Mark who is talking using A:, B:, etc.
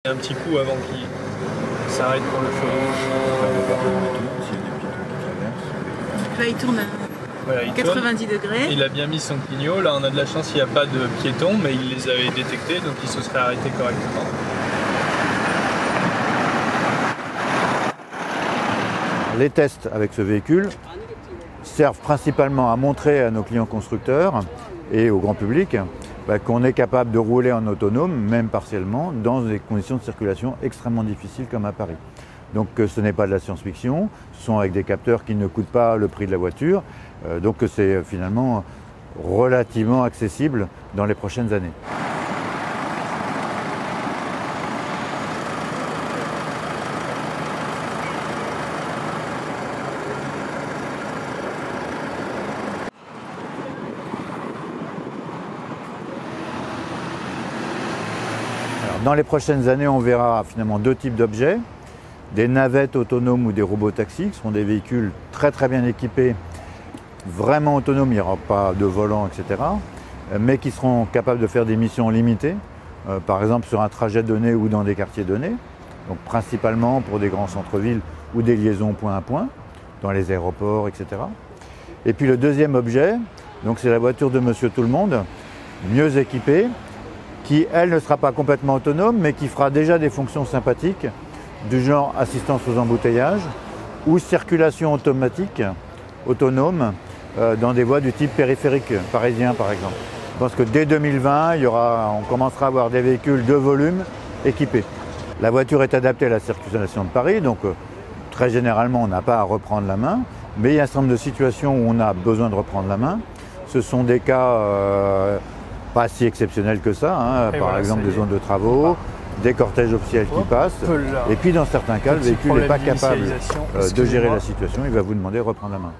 A: Un petit coup avant qu'il s'arrête pour le feu rouge.
B: Là, il tourne à
A: Voilà, il
B: 90
A: tourne.
B: degrés.
A: Il a bien mis son clignot. Là, on a de la chance, il n'y a pas de piétons, mais il les avait détectés, donc il se serait arrêté correctement.
C: Les tests avec ce véhicule servent principalement à montrer à nos clients constructeurs et au grand public qu'on est capable de rouler en autonome, même partiellement, dans des conditions de circulation extrêmement difficiles comme à Paris. Donc ce n'est pas de la science-fiction, ce sont avec des capteurs qui ne coûtent pas le prix de la voiture, donc c'est finalement relativement accessible dans les prochaines années. Dans les prochaines années, on verra finalement deux types d'objets, des navettes autonomes ou des robotaxis, qui seront des véhicules très bien équipés, vraiment autonomes, il n'y aura pas de volant, etc., mais qui seront capables de faire des missions limitées, par exemple sur un trajet donné ou dans des quartiers donnés, donc principalement pour des grands centres-villes ou des liaisons point à point, dans les aéroports, etc. Et puis le deuxième objet, c'est la voiture de Monsieur Tout-le-Monde, mieux équipée, qui, elle, ne sera pas complètement autonome, mais qui fera déjà des fonctions sympathiques, du genre assistance aux embouteillages ou circulation automatique, autonome, dans des voies du type périphérique parisien, par exemple. Je pense que dès 2020, on commencera à avoir des véhicules de volume équipés. La voiture est adaptée à la circulation de Paris, donc très généralement, on n'a pas à reprendre la main, mais il y a un certain nombre de situations où on a besoin de reprendre la main. Ce sont des cas pas si exceptionnel que ça, par
A: voilà,
C: exemple des zones de travaux, des cortèges officiels qui passent, et puis dans certains cas, le véhicule n'est pas capable de gérer la situation, il va vous demander de reprendre la main.